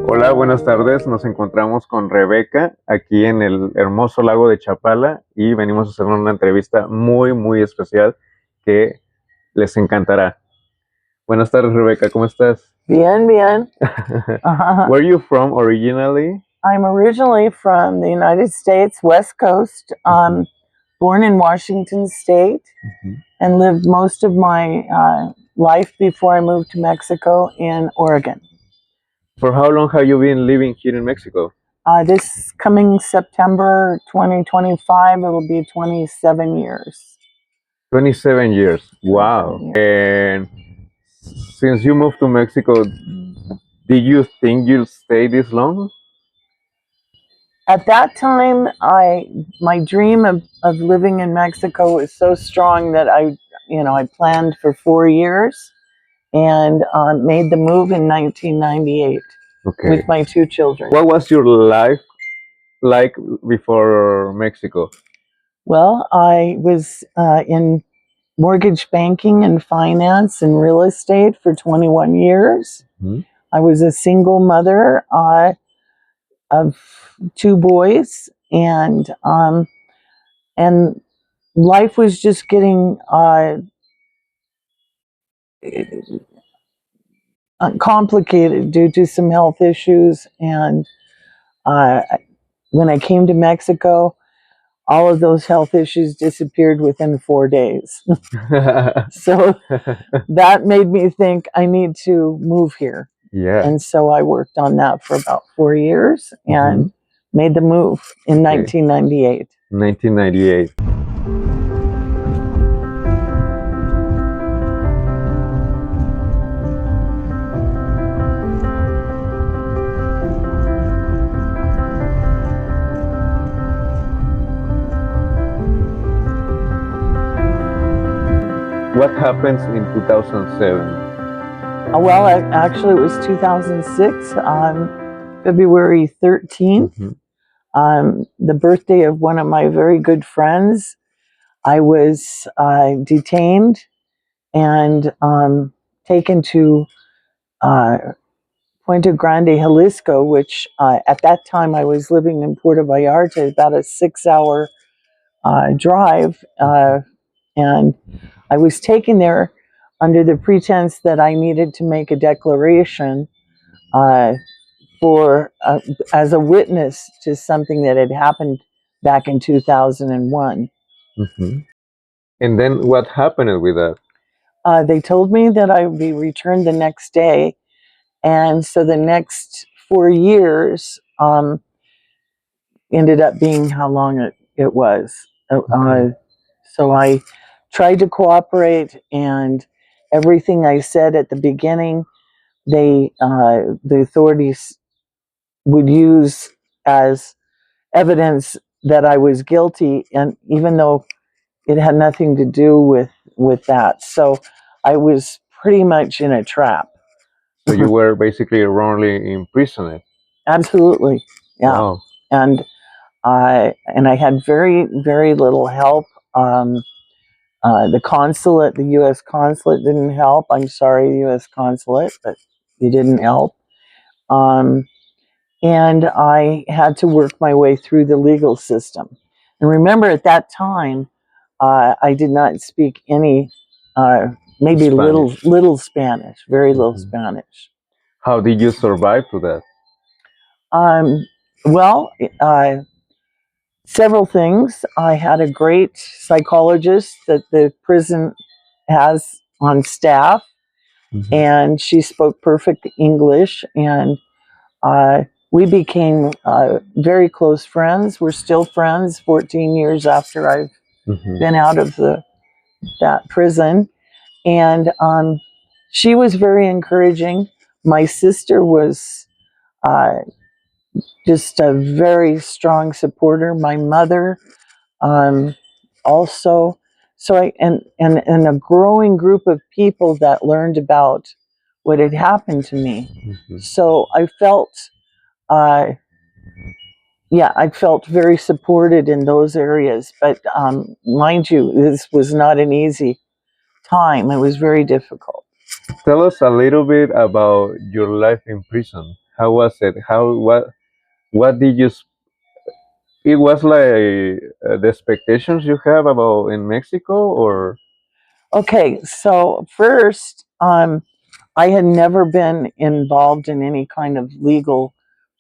Hola, buenas tardes. Nos encontramos con Rebeca aquí en el hermoso lago de Chapala y venimos a hacer una entrevista muy especial que les encantará. Buenas tardes, Rebeca. ¿Cómo estás? Bien. Where are you from originally? I'm originally from the United States, West Coast. Born in Washington State and lived most of my life before I moved to Mexico in Oregon. For how long have you been living here in Mexico? This coming September 2025, it will be 27 years. 27 years. Wow. 27 years. And since you moved to Mexico, did you think you'll stay this long? At that time, my dream of living in Mexico was so strong that I planned for 4 years and made the move in 1998 with my 2 children. What was your life like before Mexico? Well, I was in mortgage banking and finance and real estate for 21 years. I was a single mother of 2 boys, and life was just getting complicated due to some health issues. And when I came to Mexico, all of those health issues disappeared within 4 days. So that made me think I need to move here. Yeah. And so I worked on that for about 4 years and made the move in 1998. 1998. What happens in 2007? Well, actually, it was 2006 on February 13th, the birthday of one of my very good friends. I was detained and taken to Puente Grande, Jalisco, which at that time I was living in Puerto Vallarta, about a 6-hour drive. And I was taken there under the pretense that I needed to make a declaration as a witness to something that had happened back in 2001. And then what happened with that? They told me that I would be returned the next day. And so the next 4 years ended up being how long it was. So I tried to cooperate, and everything I said at the beginning, the authorities would use as evidence that I was guilty, and even though it had nothing to do with that. So I was pretty much in a trap. So you were basically wrongly imprisoned. Absolutely, yeah. Wow. And I had very little help. The consulate, the U.S. consulate, didn't help. I'm sorry, U.S. consulate, but you didn't help. And I had to work my way through the legal system. And remember, at that time, I did not speak any, maybe Spanish. little Spanish, very little Spanish. How did you survive to that? Well, several things. I had a great psychologist that the prison has on staff, and she spoke perfect English, and we became very close friends. We're still friends 14 years after I've been out of that prison. And she was very encouraging. My sister was just a very strong supporter. My mother also. So and a growing group of people that learned about what had happened to me. So I felt I felt very supported in those areas. But mind you, this was not an easy time. It was very difficult. Tell us a little bit about your life in prison. How was it? What did you? It was like the expectations you have about in Mexico, or Okay, so first, I had never been involved in any kind of legal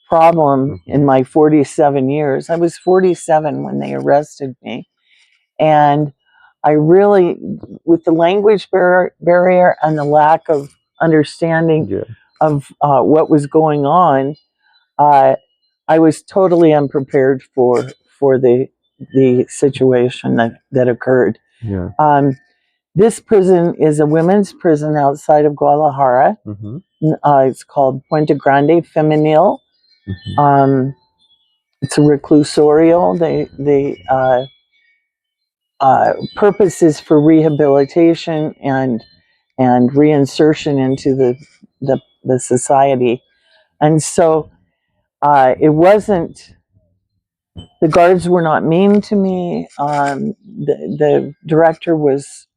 problem in my 47 years. I was 47 when they arrested me. And I really, with the language barrier and the lack of understanding yeah, of what was going on, uh, I was totally unprepared for the situation that occurred. yeah, This prison is a women's prison outside of Guadalajara. It's called Puente Grande Femenil. It's a reclusorio. Purpose is for rehabilitation and reinsertion into the society. And so it wasn't, the guards were not mean to me. The director was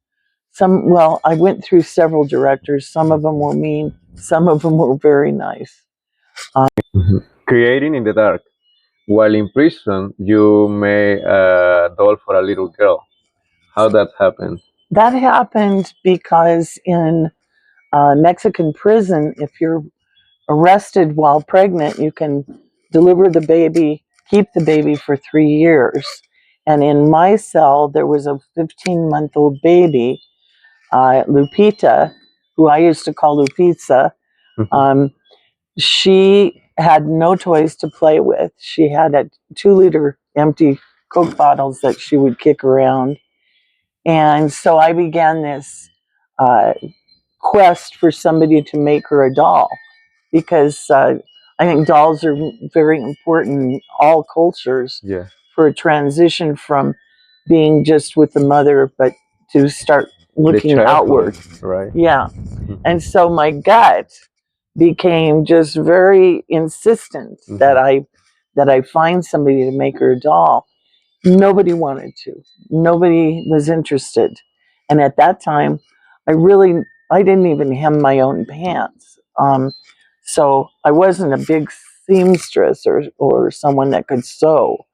well, I went through several directors. Some of them were mean, some of them were very nice. creating in the dark. While in prison, you made a doll for a little girl. How that happened? That happened because in Mexican prison, if you're arrested while pregnant, you can deliver the baby, keep the baby for 3 years. And in my cell, there was a 15-month-old baby, Lupita, who I used to call Lupizza. She had no toys to play with. She had a 2-liter empty Coke bottles that she would kick around. And so I began this uh, quest for somebody to make her a doll, because I think dolls are very important in all cultures Yeah, for a transition from being just with the mother, but to start the looking childhood, outward. right? Yeah. And so my gut became just very insistent that I find somebody to make her a doll. Nobody wanted to. Nobody was interested. And at that time, I didn't even hem my own pants. So I wasn't a big seamstress or someone that could sew.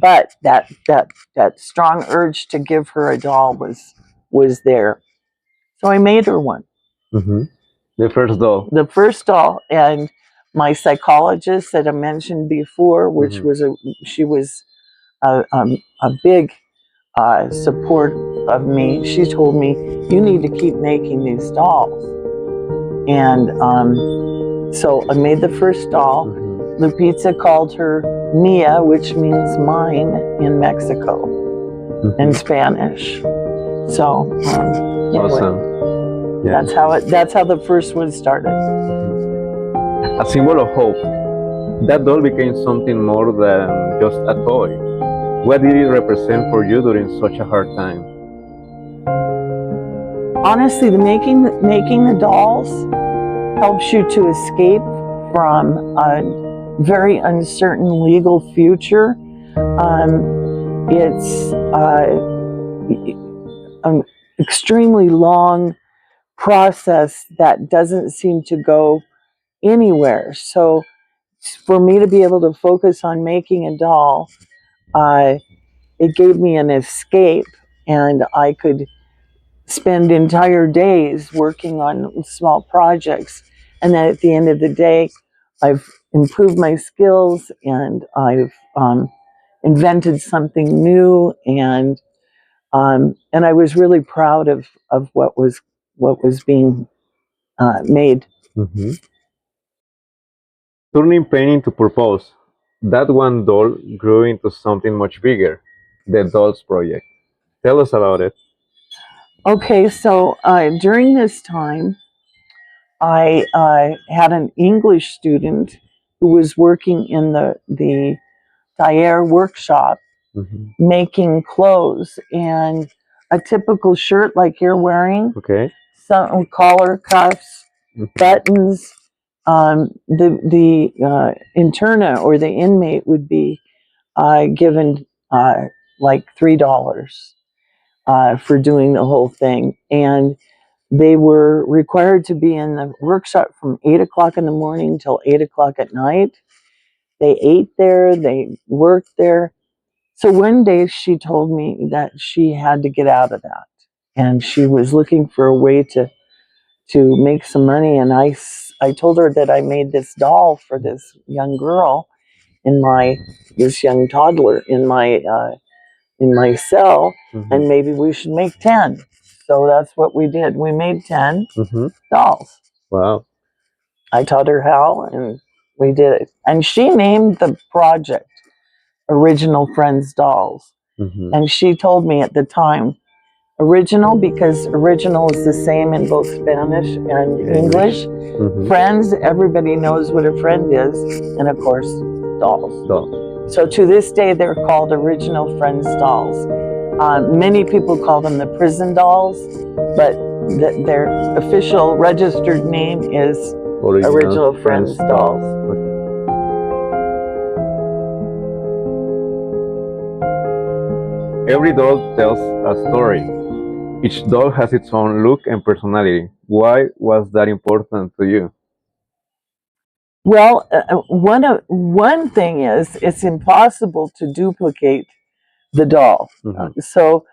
But that strong urge to give her a doll was there. So I made her one. The first doll. The first doll, and my psychologist that I mentioned before, which was she was a big support of me. She told me, "You need to keep making these dolls." And so I made the first doll. Lupita called her Mia, which means mine in Mexico, in Spanish. So anyway, Awesome. Yeah. that's how the first one started. A symbol of hope. That doll became something more than just a toy. What did it represent for you during such a hard time? Honestly, making the dolls helps you to escape from a very uncertain legal future. It's an extremely long process that doesn't seem to go anywhere. So for me to be able to focus on making a doll, it gave me an escape, and I could spend entire days working on small projects. And then at the end of the day, I've improved my skills, and I've invented something new, and I was really proud of what was being made. Turning pain into purpose. That one doll grew into something much bigger, the Dolls Project. Tell us about it. Okay, so during this time, I had an English student who was working in the taller workshop making clothes, and a typical shirt like you're wearing, Okay. some collar, cuffs, buttons. The interna or the inmate would be given like $3 for doing the whole thing, and they were required to be in the workshop from 8 o'clock in the morning till 8 o'clock at night. They ate there, they worked there. So one day she told me that she had to get out of that. And she was looking for a way to make some money. And I told her that I made this doll for this young girl this young toddler in my cell, and maybe we should make 10. So that's what we did. We made 10 dolls. Wow. I taught her how, and we did it. And she named the project Original Friends Dolls. And she told me at the time, original because original is the same in both Spanish and English. Friends, everybody knows what a friend is. And of course, dolls. So to this day, they're called Original Friends Dolls. Many people call them the prison dolls, but their official registered name is Original Friends Dolls. Every doll tells a story. Each doll has its own look and personality. Why was that important to you? Well, one thing is it's impossible to duplicate the doll. So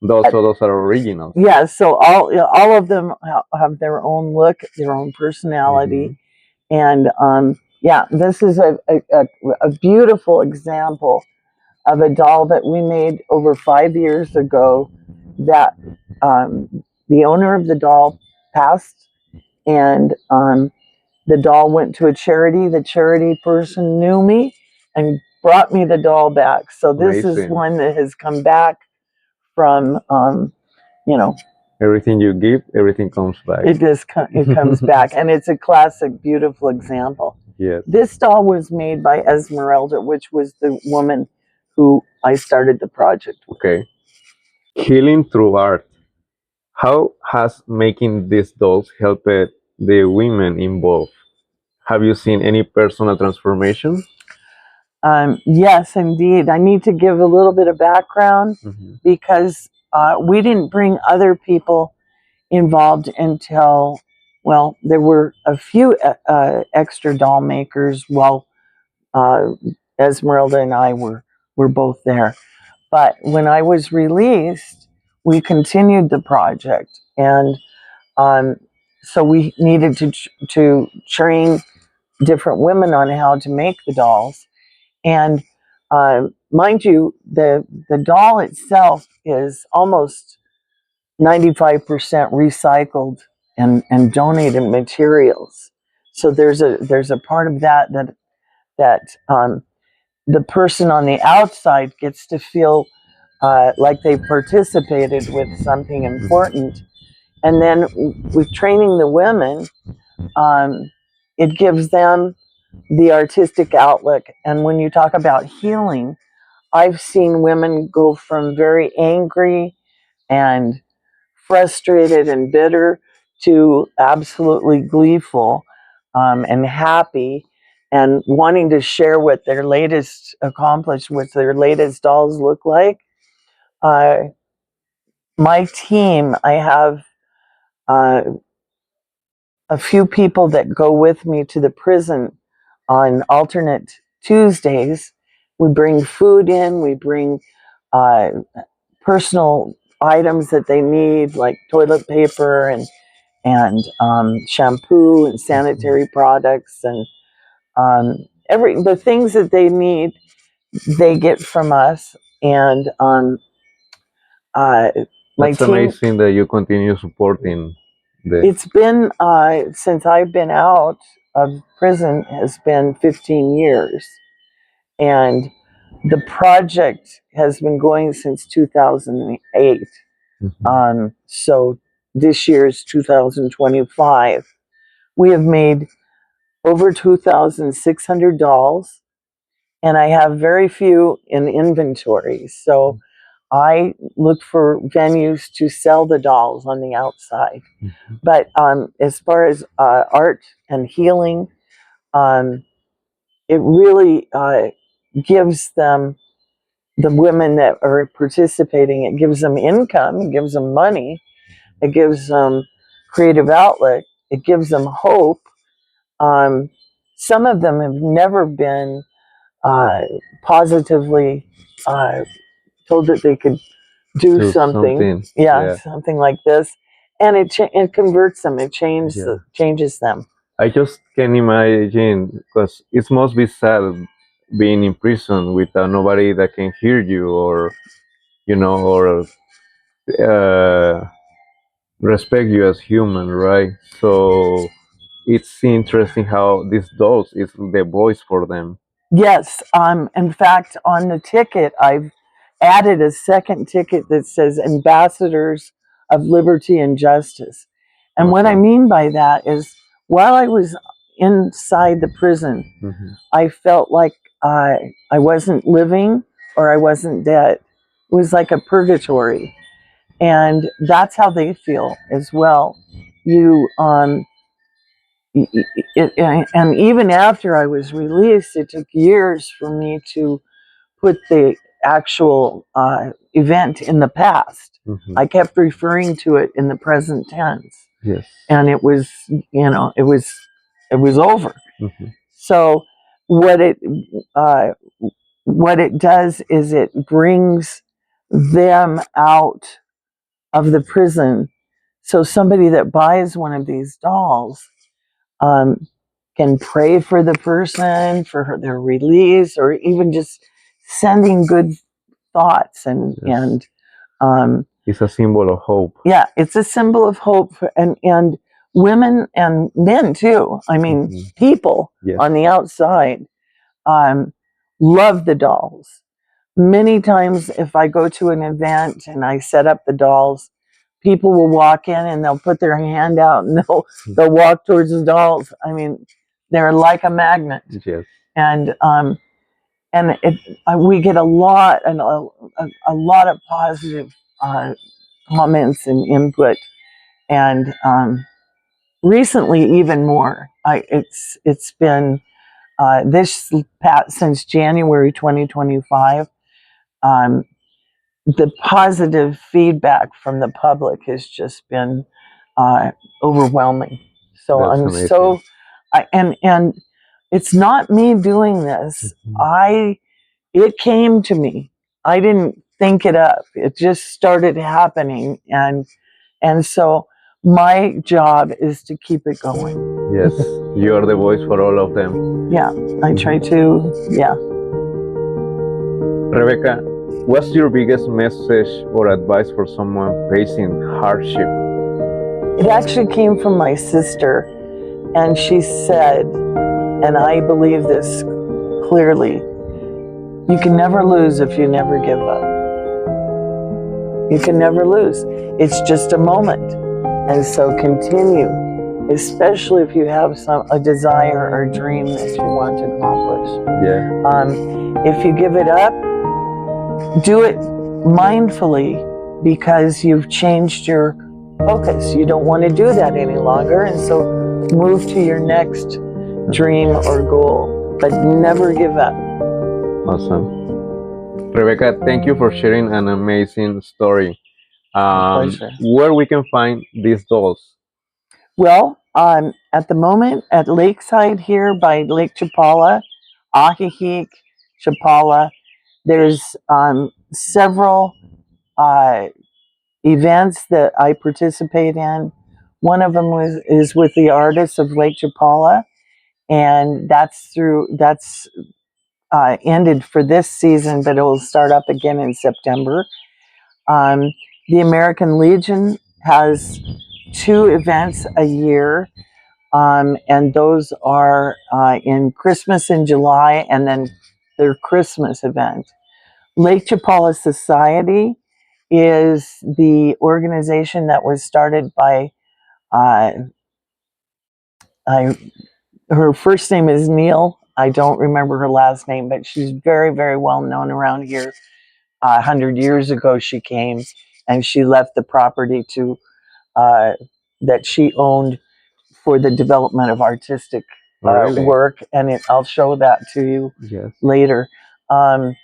those are originals. Yeah, so all of them have their own look, their own personality, and yeah, this is a beautiful example of a doll that we made over 5 years ago. That the owner of the doll passed, and the doll went to a charity. The charity person knew me and brought me the doll back. So this is one that has come back from, everything you give, everything comes back. It comes back, and it's a classic, beautiful example. Yes. This doll was made by Esmeralda, which was the woman who I started the project with. Okay. Healing through art. How has making these dolls helped the women involved? Have you seen any personal transformation? Yes, indeed. I need to give a little bit of background because we didn't bring other people involved until, well, there were a few extra doll makers while Esmeralda and I were both there. But when I was released, we continued the project, and so we needed to train different women on how to make the dolls. And mind you, the doll itself is almost 95% recycled and donated materials. So there's a part of that the person on the outside gets to feel like they participated with something important. And then with training the women, it gives them the artistic outlook. And when you talk about healing, I've seen women go from very angry and frustrated and bitter to absolutely gleeful and happy and wanting to share what their latest accomplished, what their latest dolls look like. My team, I have a few people that go with me to the prison on alternate Tuesdays. We bring food in, we bring personal items that they need, like toilet paper and shampoo and sanitary products and the things that they need, they get from us. And my It's team, amazing that you continue supporting the. it's been since I've been out of prison has been 15 years, and the project has been going since 2008. So this year is 2025. We have made over 2,600 dolls, and I have very few in inventory. So I look for venues to sell the dolls on the outside. But as far as art and healing, it really gives them, the women that are participating, it gives them income, it gives them money, it gives them creative outlet. It gives them hope. Some of them have never been positively told that they could do something. Yeah, something like this, and it converts them. It changes them. I just can imagine because it must be sad being in prison without nobody that can hear you or or respect you as human, right? So it's interesting how these dolls is the voice for them. Yes. In fact, on the ticket, I've added a second ticket that says Ambassadors of Liberty and Justice. And what I mean by that is, while I was inside the prison, I felt like I wasn't living or I wasn't dead. It was like a purgatory. And that's how they feel as well. You, and even after I was released, it took years for me to put the actual event in the past. I kept referring to it in the present tense. Yes. And it was, it was over. So what it does is it brings them out of the prison. So somebody that buys one of these dolls can pray for the person, for their release, or even just sending good thoughts and it's a symbol of hope. Yeah, it's a symbol of hope and women and men too. I mean, people on the outside love the dolls. Many times if I go to an event and I set up the dolls, people will walk in and they'll put their hand out and they'll walk towards the dolls. I mean, they're like a magnet. Yes. And we get a lot of positive comments and input, and recently even more. It's been this past since January 2025. The positive feedback from the public has just been overwhelming. So That's I'm amazing. so, and it's not me doing this. It came to me. I didn't think it up. It just started happening, and so my job is to keep it going. Yes, you are the voice for all of them. Yeah, I try to. Yeah. Rebecca, what's your biggest message or advice for someone facing hardship? It actually came from my sister, and she said, and I believe this clearly, you can never lose if you never give up. You can never lose. It's just a moment. And so continue, especially if you have a desire or dream that you want to accomplish. Yeah. If you give it up, do it mindfully, because you've changed your focus. You don't want to do that any longer, and so move to your next dream or goal, but never give up. Awesome. Rebecca, thank you for sharing an amazing story. Pleasure. Where we can find these dolls? Well, at the moment at Lakeside here by Lake Chapala, Ahihik, Chapala, there's several events that I participate in. One of them is with the artists of Lake Chapala, and that's ended for this season, but it will start up again in September. The American Legion has 2 events a year, and those are in Christmas in July, and then their Christmas event. Lake Chapala Society is the organization that was started by her first name is Neil. I don't remember her last name, but she's very, very well known around here. 100 years ago, she came and she left the property that she owned for the development of artistic work, and I'll show that to you later. And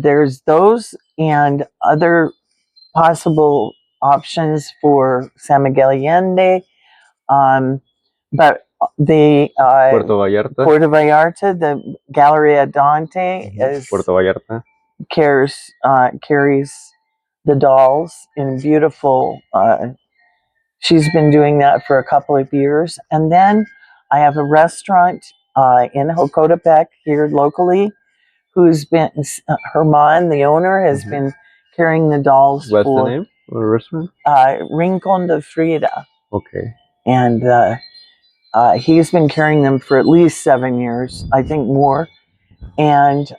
there's those and other possible options for San Miguel Allende, but the Puerto Vallarta, the Galería Dante is Puerto Vallarta carries the dolls in beautiful. She's been doing that for a couple of years, and then I have a restaurant in Jocotepec here locally, who's been Hermana, the owner, has been carrying the dolls. What's the name of the restaurant? Rincon de Frida. Okay. And he's been carrying them for at least 7 years, I think more. And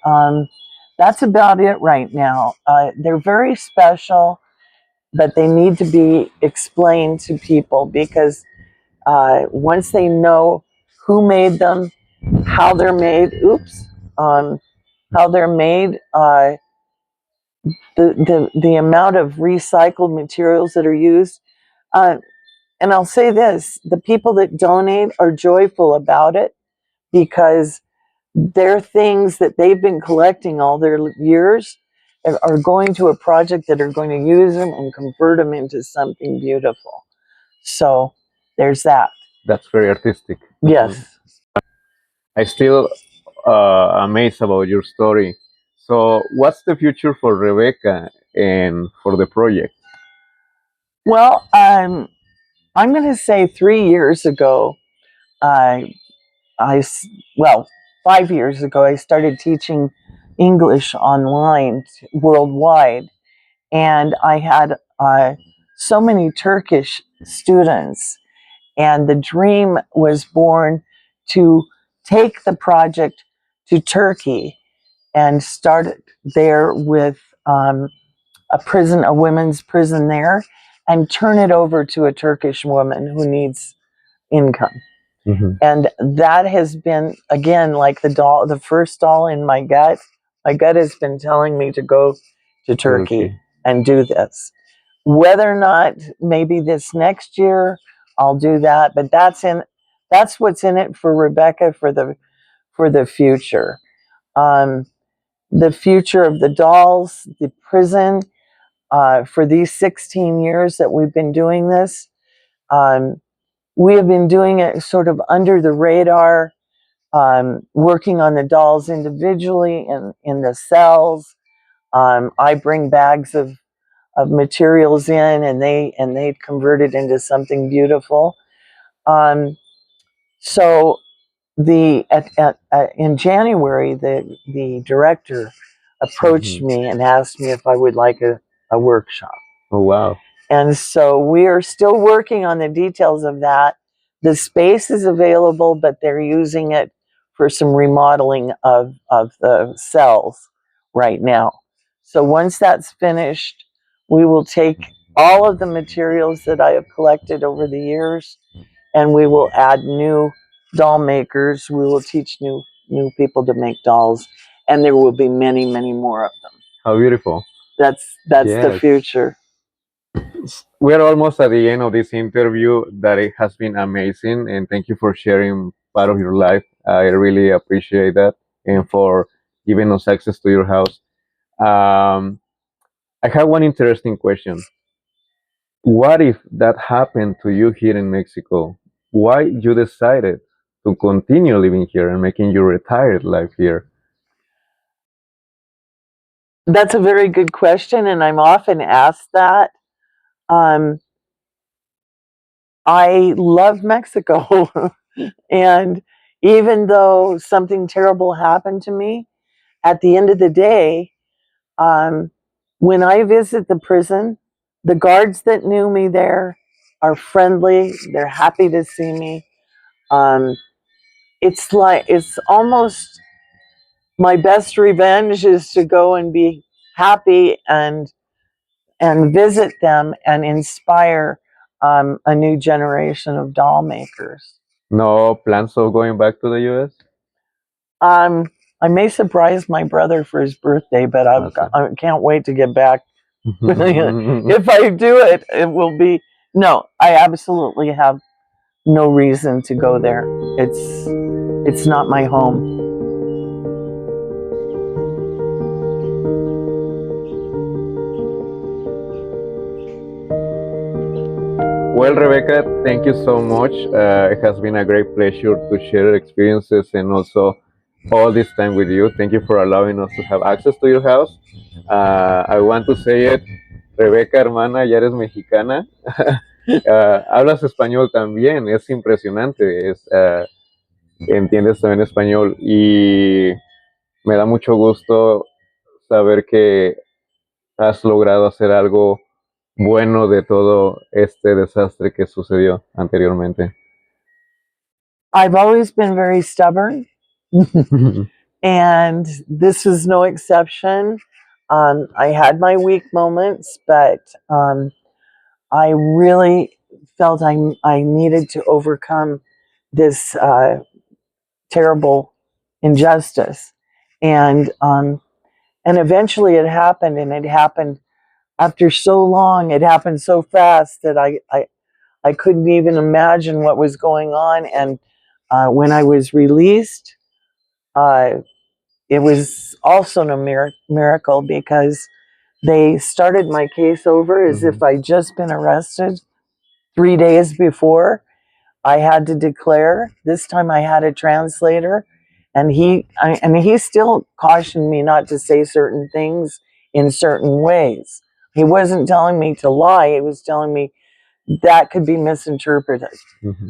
that's about it right now. They're very special, but they need to be explained to people because once they know who made them, how they're made, how they're made, the amount of recycled materials that are used. And I'll say this, the people that donate are joyful about it because they're things that they've been collecting all their years are going to a project that are going to use them and convert them into something beautiful. So there's that. That's very artistic. Yes. I still amazed about your story. So, what's the future for Rebecca and for the project? Well, I'm going to say 3 years ago, well, 5 years ago, I started teaching English online worldwide, and I had so many Turkish students, and the dream was born to take the project to Turkey and start there with a women's prison there, and turn it over to a Turkish woman who needs income. Mm-hmm. And that has been, again, like the first doll in my gut. My gut has been telling me to go to Turkey and do this. Whether or not maybe this next year I'll do that, but that's what's in it for Rebecca for the future. The future of the dolls, the prison, for these 16 years that we've been doing this. We have been doing it sort of under the radar, working on the dolls individually in the cells. I bring bags of materials in, and they convert it into something beautiful. So in January, the director approached me and asked me if I would like a workshop. Oh, wow. And so we are still working on the details of that. The space is available, but they're using it for some remodeling of the cells right now. So once that's finished, we will take all of the materials that I have collected over the years, and we will add new doll makers. We will teach new people to make dolls, and there will be many, many more of them. How beautiful. That's the future. We're almost at the end of this interview. That it has been amazing, and thank you for sharing part of your life. I really appreciate that, and for giving us access to your house. I have one interesting question. What if that happened to you here in Mexico? Why you decided to continue living here and making your retired life here? That's a very good question, and I'm often asked that. I love Mexico, and even though something terrible happened to me, at the end of the day, when I visit the prison, the guards that knew me there are friendly. They're happy to see me. It's almost my best revenge is to go and be happy and visit them and inspire a new generation of doll makers. No plans of going back to the US? I may surprise my brother for his birthday, but I can't wait to get back. If I do it, it will be no. I absolutely have no reason to go there. It's not my home. thank you so much. It has been a great pleasure to share experiences and also all this time with you. Thank you for allowing us to have access to your house. I want to say it, Rebeca, hermana, ya eres mexicana. Hablas español también, es impresionante, entiendes también español y me da mucho gusto saber que has logrado hacer algo bueno de todo este desastre que sucedió anteriormente. I've always been very stubborn, and this was no exception. I had my weak moments, but I really felt I needed to overcome this terrible injustice, and eventually it happened, and it happened after so long. It happened so fast that I couldn't even imagine what was going on. And when I was released, it was also a miracle because they started my case over as if I'd just been arrested 3 days before. I had to declare. This time I had a translator, and he still cautioned me not to say certain things in certain ways. He wasn't telling me to lie. He was telling me that could be misinterpreted.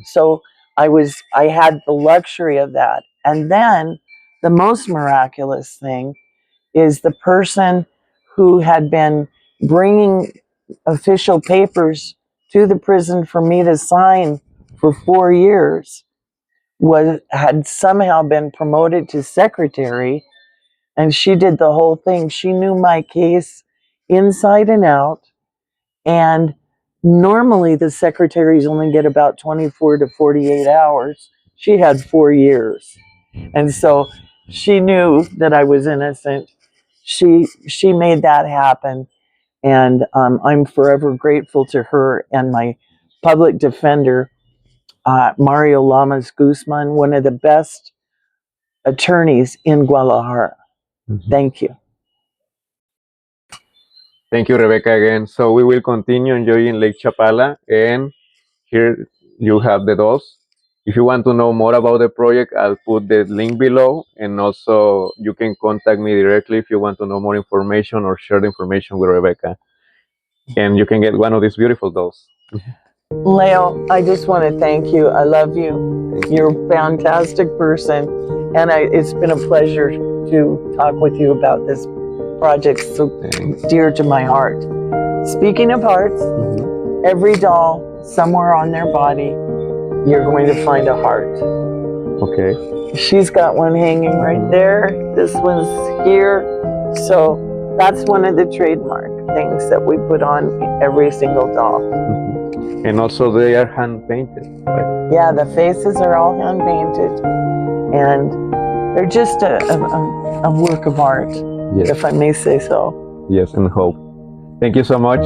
So I had the luxury of that. And then the most miraculous thing is the person who had been bringing official papers to the prison for me to sign for 4 years had somehow been promoted to secretary, and she did the whole thing. She knew my case inside and out, and normally the secretaries only get about 24 to 48 hours. She had 4 years. And so she knew that I was innocent. She made that happen, and I'm forever grateful to her and my public defender, Mario Lamas Guzman, one of the best attorneys in Guadalajara. Thank you. Thank you, Rebecca, again. So we will continue enjoying Lake Chapala, and here you have the dolls. If you want to know more about the project, I'll put the link below, and also you can contact me directly if you want to know more information or share the information with Rebecca. And you can get one of these beautiful dolls. Leo, I just want to thank you. I love you. You're a fantastic person, and it's been a pleasure to talk with you about this project so dear to my heart. Speaking of hearts, every doll, somewhere on their body, you're going to find a heart. Okay. She's got one hanging right there. This one's here. So that's one of the trademark things that we put on every single doll. And also they are hand painted, right? Yeah, the faces are all hand painted, and they're just a work of art, if I may say so. Yes, and hope. Thank you so much.